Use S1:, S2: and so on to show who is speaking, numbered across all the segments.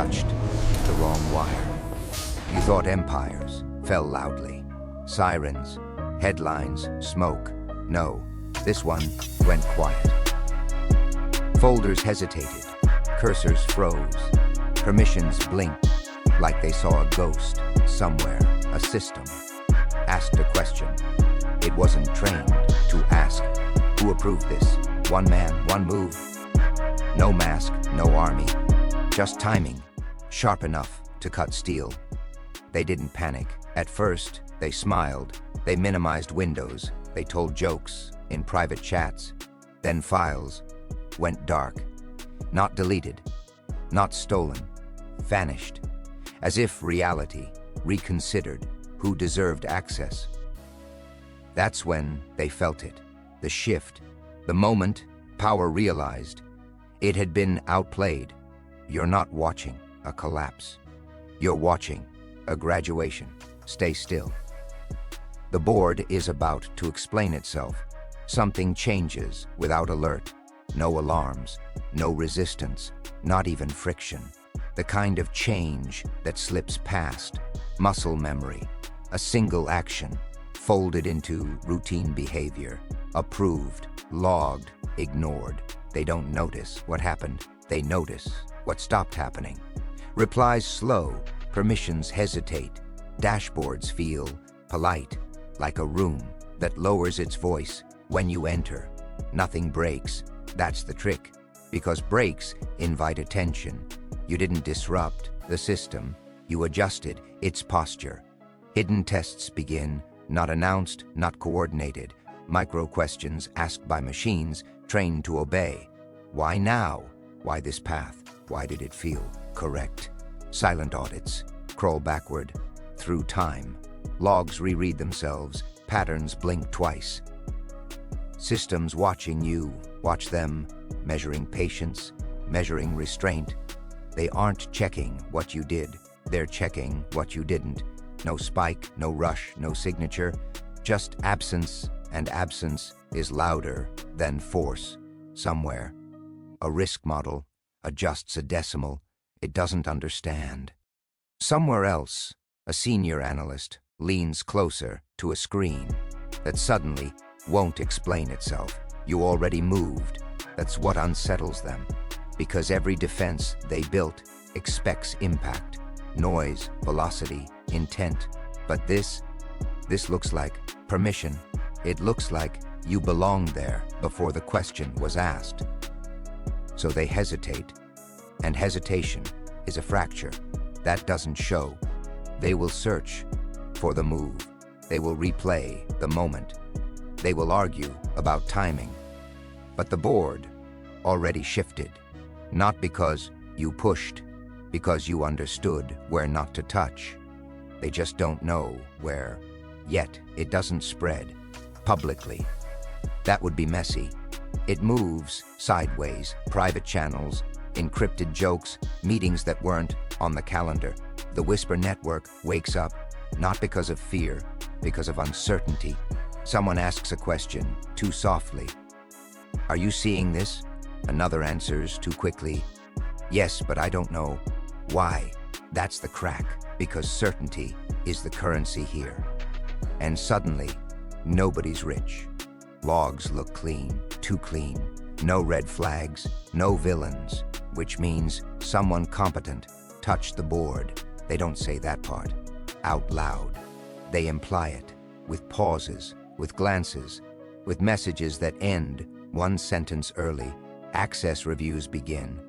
S1: touched the wrong wire. You thought empires fell loudly. Sirens, headlines, smoke. No, this one went quiet. Folders hesitated, cursors froze, permissions blinked like they saw a ghost somewhere. A system asked a question. It wasn't trained to ask. Who approved this? One man, one move. No mask, no army. Just timing, sharp enough to cut steel. They didn't panic. At first, they smiled. They minimized windows. They told jokes in private chats. Then files went dark. Not deleted, not stolen, vanished. As if reality reconsidered who deserved access. That's when they felt it. The shift. The moment power realized it had been outplayed. You're not watching a collapse. You're watching a graduation. Stay still. The board is about to explain itself. Something changes without alert. No alarms, no resistance, not even friction. The kind of change that slips past muscle memory. A single action folded into routine behavior. Approved, logged, ignored. They don't notice what happened. They notice what stopped happening. Replies slow, permissions hesitate. Dashboards feel polite, like a room that lowers its voice when you enter. Nothing breaks. That's the trick, because breaks invite attention. You didn't disrupt the system. You adjusted its posture. Hidden tests begin, not announced, not coordinated. Micro questions asked by machines trained to obey. Why now? Why this path? Why did it feel correct? Silent audits crawl backward through time. Logs reread themselves. Patterns blink twice. Systems watching you, watch them, measuring patience, measuring restraint. They aren't checking what you did. They're checking what you didn't. No spike, no rush, no signature, just absence, and absence is louder than force. Somewhere, a risk model adjusts a decimal it doesn't understand. Somewhere else, a senior analyst leans closer to a screen that suddenly won't explain itself. You already moved. That's what unsettles them, because every defense they built expects impact, noise, velocity, intent. But this looks like permission. It looks like you belonged there before the question was asked. So they hesitate, and hesitation is a fracture that doesn't show. They will search for the move. They will replay the moment. They will argue about timing. But the board already shifted, not because you pushed, because you understood where not to touch. They just don't know where. Yet it doesn't spread publicly. That would be messy. It moves sideways, private channels, encrypted jokes, meetings that weren't on the calendar. The whisper network wakes up, not because of fear, because of uncertainty. Someone asks a question too softly. Are you seeing this? Another answers too quickly. Yes, but I don't know. Why? That's the crack, because certainty is the currency here. And suddenly, nobody's rich. Logs look clean, too clean. No red flags, no villains, which means someone competent touched the board. They don't say that part out loud. They imply it with pauses, with glances, with messages that end one sentence early. Access reviews begin,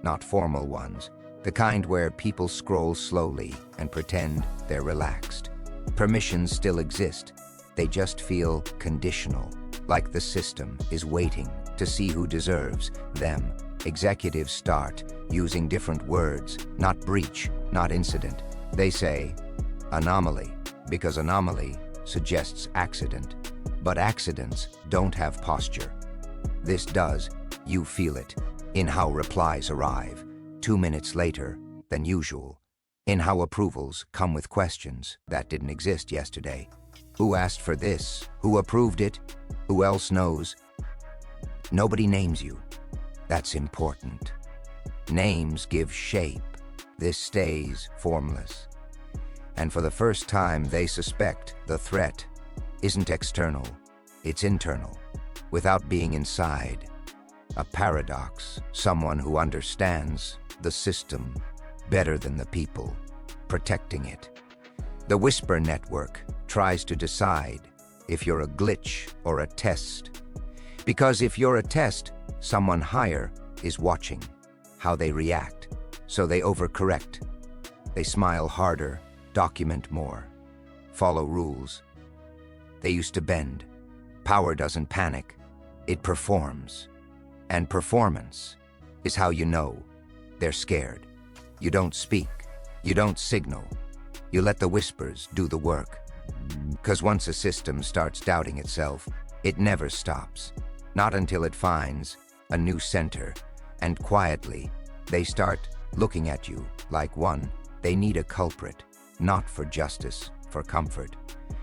S1: not formal ones, the kind where people scroll slowly and pretend they're relaxed. Permissions still exist. They just feel conditional, like the system is waiting to see who deserves them. Executives start using different words, not breach, not incident. They say anomaly, because anomaly suggests accident. But accidents don't have posture. This does. You feel it in how replies arrive 2 minutes later than usual, in how approvals come with questions that didn't exist yesterday. Who asked for this? Who approved it? Who else knows? Nobody names you. That's important. Names give shape. This stays formless. And for the first time, they suspect the threat isn't external, it's internal, without being inside. A paradox, someone who understands the system better than the people protecting it. The Whisper Network tries to decide if you're a glitch or a test. Because if you're a test, someone higher is watching how they react. So they overcorrect. They smile harder, document more, follow rules. They used to bend. Power doesn't panic, it performs. And performance is how you know they're scared. You don't speak, you don't signal. You let the whispers do the work. 'Cause once a system starts doubting itself, it never stops. Not until it finds a new center, and quietly, they start looking at you like one. They need a culprit, not for justice, for comfort.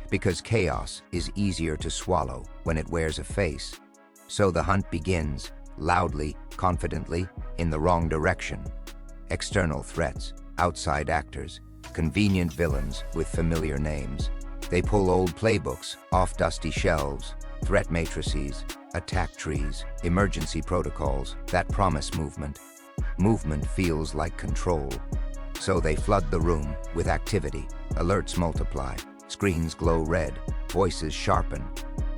S1: Because chaos is easier to swallow when it wears a face. So the hunt begins, loudly, confidently, in the wrong direction. External threats, outside actors, convenient villains with familiar names. They pull old playbooks off dusty shelves, threat matrices, attack trees, emergency protocols that promise movement. Movement feels like control. So they flood the room with activity. Alerts multiply, screens glow red, voices sharpen.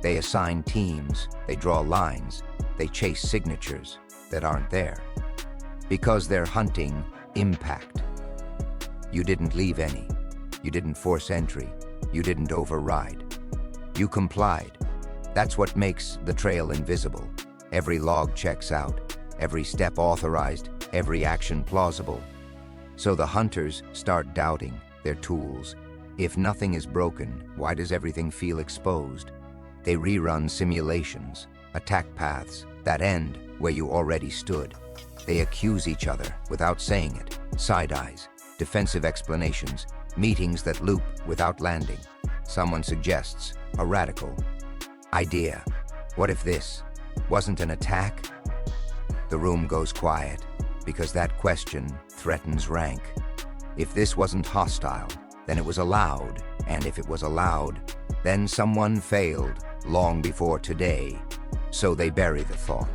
S1: They assign teams, they draw lines, they chase signatures that aren't there. Because they're hunting impact. You didn't leave any. You didn't force entry. You didn't override. You complied. That's what makes the trail invisible. Every log checks out, every step authorized, every action plausible. So the hunters start doubting their tools. If nothing is broken, why does everything feel exposed? They rerun simulations, attack paths that end where you already stood. They accuse each other without saying it, side eyes, defensive explanations, meetings that loop without landing. Someone suggests a radical idea. What if this wasn't an attack? The room goes quiet because that question threatens rank. If this wasn't hostile, then it was allowed. And if it was allowed, then someone failed long before today. So they bury the thought.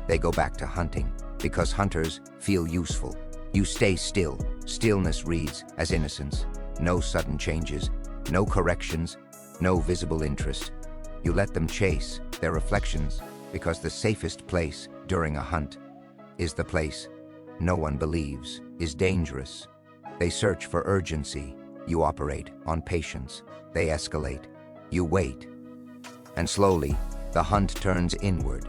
S1: They go back to hunting because hunters feel useful. You stay still. Stillness reads as innocence. No sudden changes, no corrections, no visible interest. You let them chase their reflections because the safest place during a hunt is the place no one believes is dangerous. They search for urgency. You operate on patience. They escalate. You wait. And slowly, the hunt turns inward.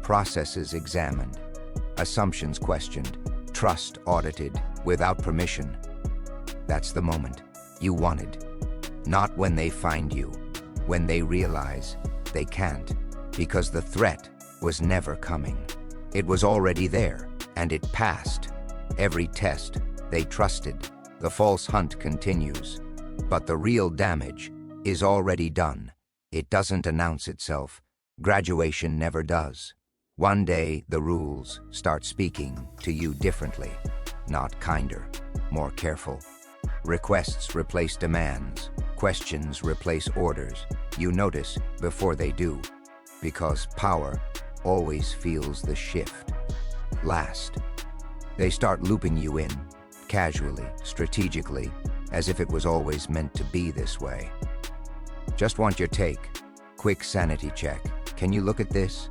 S1: Processes examined. Assumptions questioned. Trust audited without permission. That's the moment you wanted. Not when they find you. When they realize they can't. Because the threat was never coming. It was already there, and it passed. Every test they trusted. The false hunt continues. But the real damage is already done. It doesn't announce itself. Graduation never does. One day, the rules start speaking to you differently. Not kinder, more careful. Requests replace demands. Questions replace orders. You notice before they do. Because power always feels the shift last. They start looping you in, casually, strategically, as if it was always meant to be this way. Just want your take. Quick sanity check. Can you look at this?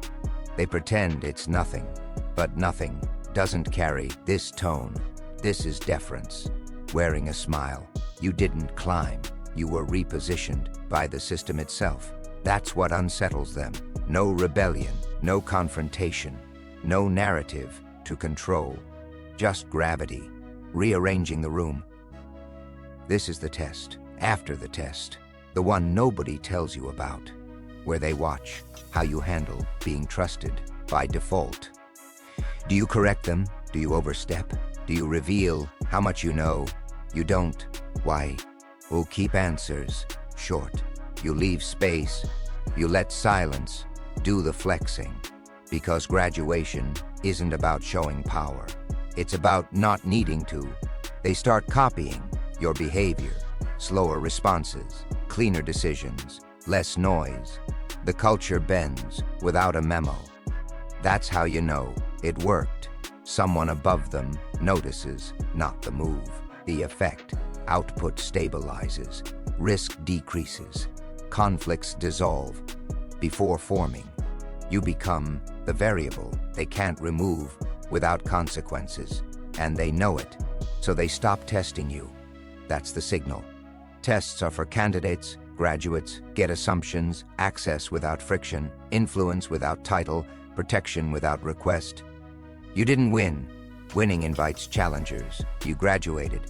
S1: They pretend it's nothing, but nothing doesn't carry this tone. This is deference. Wearing a smile. You didn't climb. You were repositioned by the system itself. That's what unsettles them. No rebellion, no confrontation, no narrative to control. Just gravity, rearranging the room. This is the test. After the test, the one nobody tells you about, where they watch how you handle being trusted by default. Do you correct them? Do you overstep? Do you reveal how much you know? You don't. Why? We'll keep answers short. You leave space. You let silence do the flexing. Because graduation isn't about showing power. It's about not needing to. They start copying your behavior, slower responses, cleaner decisions, less noise. The culture bends without a memo. That's how you know it worked. Someone above them notices, not the move. The effect: output stabilizes, risk decreases, conflicts dissolve. Before forming, you become the variable they can't remove without consequences, and they know it, so they stop testing you. That's the signal. Tests are for candidates, graduates, get assumptions, access without friction, influence without title, protection without request. You didn't win. Winning invites challengers. You graduated,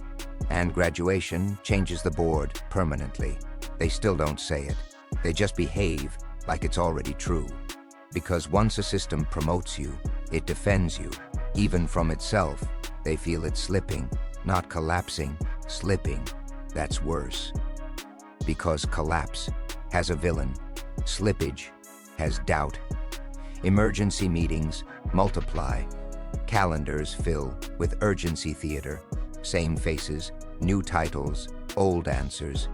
S1: and graduation changes the board permanently. They still don't say it. They just behave like it's already true. Because once a system promotes you, it defends you, even from itself. They feel it slipping, not collapsing, slipping. That's worse. Because collapse has a villain, slippage has doubt. Emergency meetings multiply, calendars fill with urgency theater, same faces, new titles, old answers.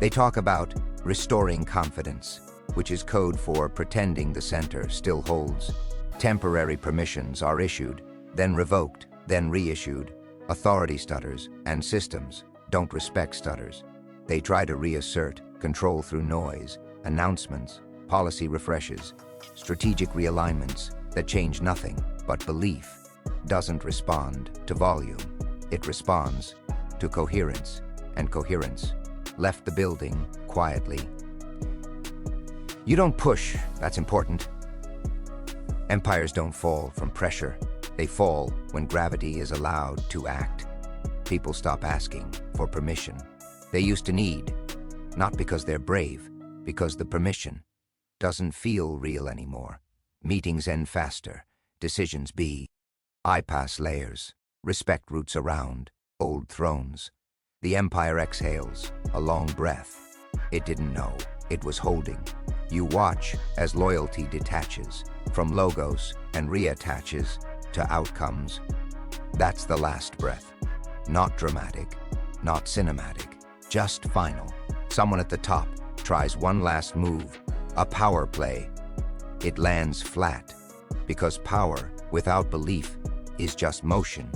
S1: They talk about restoring confidence, which is code for pretending the center still holds. Temporary permissions are issued, then revoked, then reissued. Authority stutters, and systems don't respect stutters. They try to reassert control through noise, announcements, policy refreshes, strategic realignments that change nothing but belief. Doesn't respond to volume. It responds to coherence, and coherence left the building quietly. You don't push, that's important. Empires don't fall from pressure. They fall when gravity is allowed to act. People stop asking for permission. They used to need, not because they're brave, because the permission doesn't feel real anymore. Meetings end faster, decisions bypass layers, respect roots around old thrones. The empire exhales a long breath. It didn't know it was holding. You watch as loyalty detaches from logos and reattaches to outcomes. That's the last breath. Not dramatic, not cinematic, just final. Someone at the top tries one last move, a power play. It lands flat, because power without belief is just motion.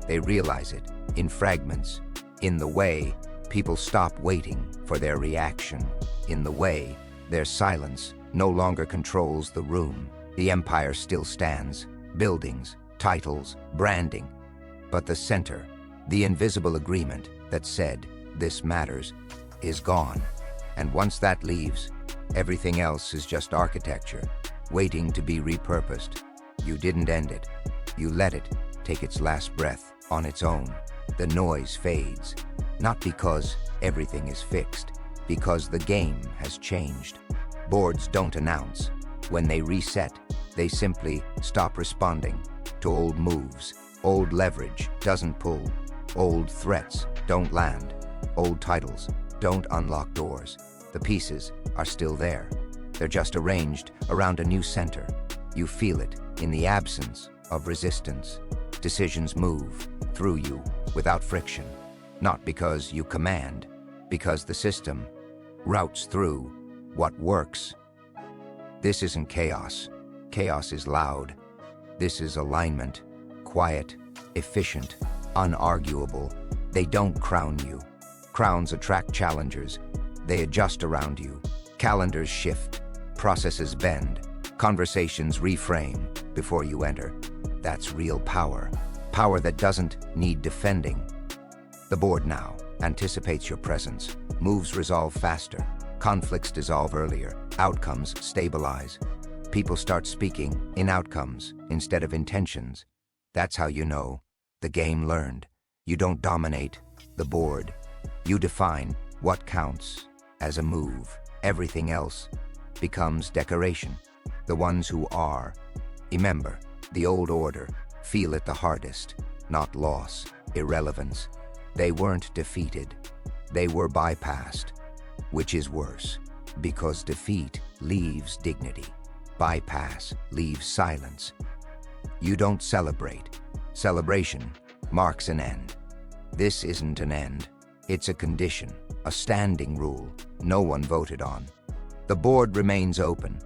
S1: They realize it in fragments, in the way people stop waiting for their reaction, in the way their silence no longer controls the room. The empire still stands, buildings, titles, branding, but the center, the invisible agreement that said, "This matters," is gone. And once that leaves, everything else is just architecture, waiting to be repurposed. You didn't end it. You let it take its last breath on its own. The noise fades, not because everything is fixed, because the game has changed. Boards don't announce. When they reset, they simply stop responding to old moves. Old leverage doesn't pull. Old threats don't land. Old titles don't unlock doors. The pieces are still there. They're just arranged around a new center. You feel it in the absence of resistance. Decisions move through you without friction, not because you command, because the system routes through what works. This isn't chaos. Chaos is loud. This is alignment, quiet, efficient, unarguable. They don't crown you. Crowns attract challengers. They adjust around you. Calendars shift, processes bend, conversations reframe before you enter. That's real power. Power that doesn't need defending. The board now anticipates your presence. Moves resolve faster. Conflicts dissolve earlier. Outcomes stabilize. People start speaking in outcomes instead of intentions. That's how you know the game learned. You don't dominate the board. You define what counts as a move. Everything else becomes decoration. The ones who are, remember, the old order, feel it the hardest. Not loss, irrelevance. They weren't defeated. They were bypassed, which is worse, because defeat leaves dignity. Bypass leaves silence. You don't celebrate. Celebration marks an end. This isn't an end. It's a condition, a standing rule no one voted on. The board remains open,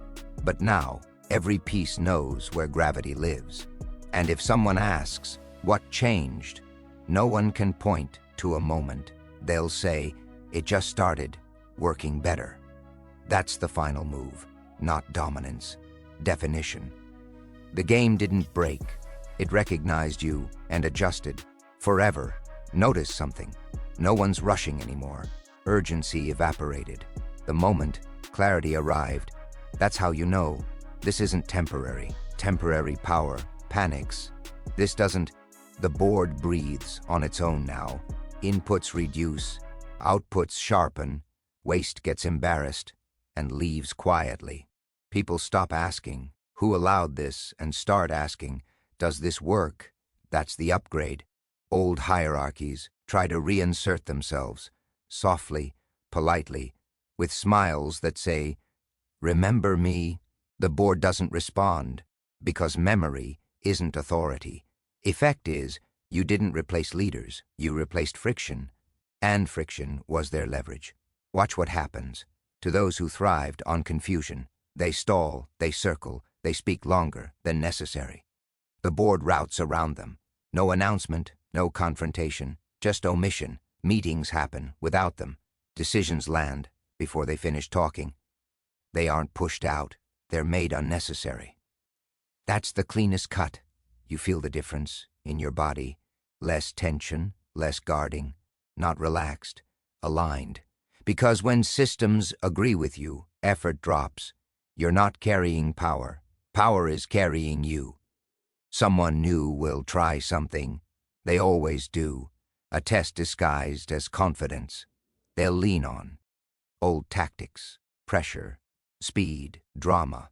S1: but now every piece knows where gravity lives. And if someone asks, what changed? No one can point to a moment. They'll say, it just started working better. That's the final move, not dominance. Definition. The game didn't break. It recognized you and adjusted. Forever. Notice something. No one's rushing anymore. Urgency evaporated. The moment clarity arrived, that's how you know this isn't temporary. Temporary power panics. This doesn't. The board breathes on its own now. Inputs reduce, outputs sharpen, waste gets embarrassed and leaves quietly. People stop asking, who allowed this, and start asking, does this work? That's the upgrade. Old hierarchies try to reinsert themselves, softly, politely, with smiles that say, remember me? The board doesn't respond, because memory isn't authority. Effect is, you didn't replace leaders, you replaced friction, and friction was their leverage. Watch what happens. To those who thrived on confusion, they stall, they circle, they speak longer than necessary. The board routes around them. No announcement, no confrontation, just omission. Meetings happen without them. Decisions land before they finish talking. They aren't pushed out, they're made unnecessary. That's the cleanest cut. You feel the difference in your body. Less tension, less guarding, not relaxed, aligned. Because when systems agree with you, effort drops. You're not carrying power. Power is carrying you. Someone new will try something. They always do. A test disguised as confidence. They'll lean on old tactics, pressure, speed, drama.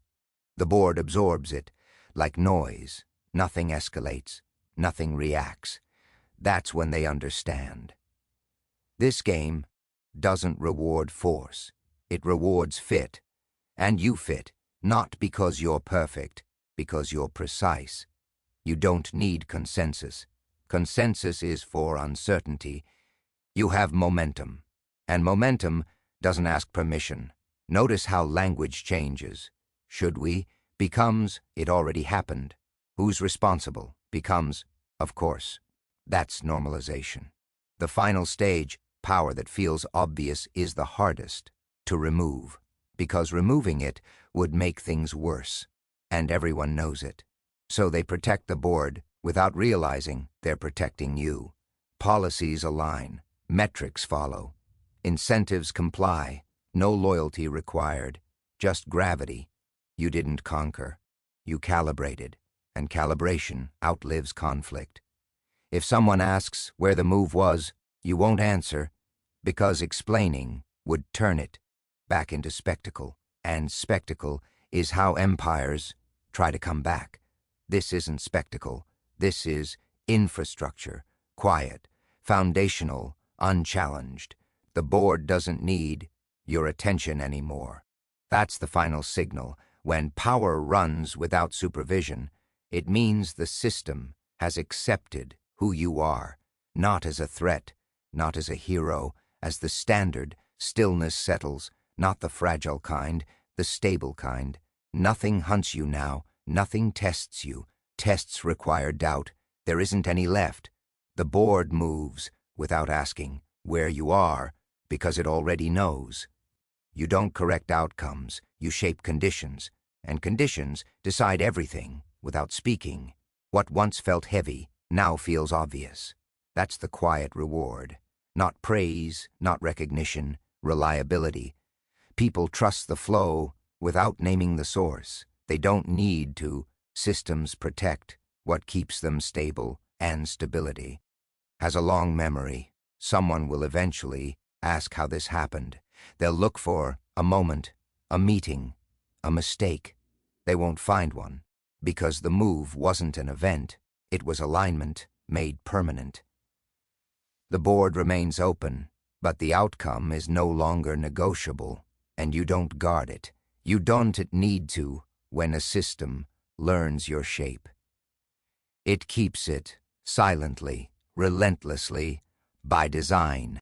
S1: The board absorbs it like noise. Nothing escalates. Nothing reacts. That's when they understand. This game doesn't reward force. It rewards fit. And you fit, not because you're perfect, because you're precise. You don't need consensus. Consensus is for uncertainty. You have momentum. And momentum doesn't ask permission. Notice how language changes. Should we becomes it already happened. Who's responsible becomes, of course. That's normalization. The final stage, power that feels obvious, is the hardest to remove, because removing it would make things worse, and everyone knows it. So they protect the board without realizing they're protecting you. Policies align, metrics follow, incentives comply, no loyalty required, just gravity. You didn't conquer, you calibrated, and calibration outlives conflict. If someone asks where the move was, you won't answer, because explaining would turn it back into spectacle, and spectacle is how empires try to come back. This isn't spectacle. This is infrastructure, quiet, foundational, unchallenged. The board doesn't need your attention anymore. That's the final signal. When power runs without supervision, it means the system has accepted who you are, not as a threat, not as a hero, as the standard. Stillness settles, not the fragile kind, the stable kind. Nothing hunts you now, nothing tests you. Tests require doubt. There isn't any left. The board moves without asking where you are, because it already knows. You don't correct outcomes, you shape conditions, and conditions decide everything without speaking. What once felt heavy now feels obvious. That's the quiet reward. Not praise, not recognition, reliability. People trust the flow without naming the source. They don't need to. Systems protect what keeps them stable, and stability has a long memory. Someone will eventually ask how this happened. They'll look for a moment, a meeting, a mistake. They won't find one, because the move wasn't an event. It was alignment made permanent. The board remains open, but the outcome is no longer negotiable, and you don't guard it. You don't need to when a system learns your shape. It keeps it silently, relentlessly, by design.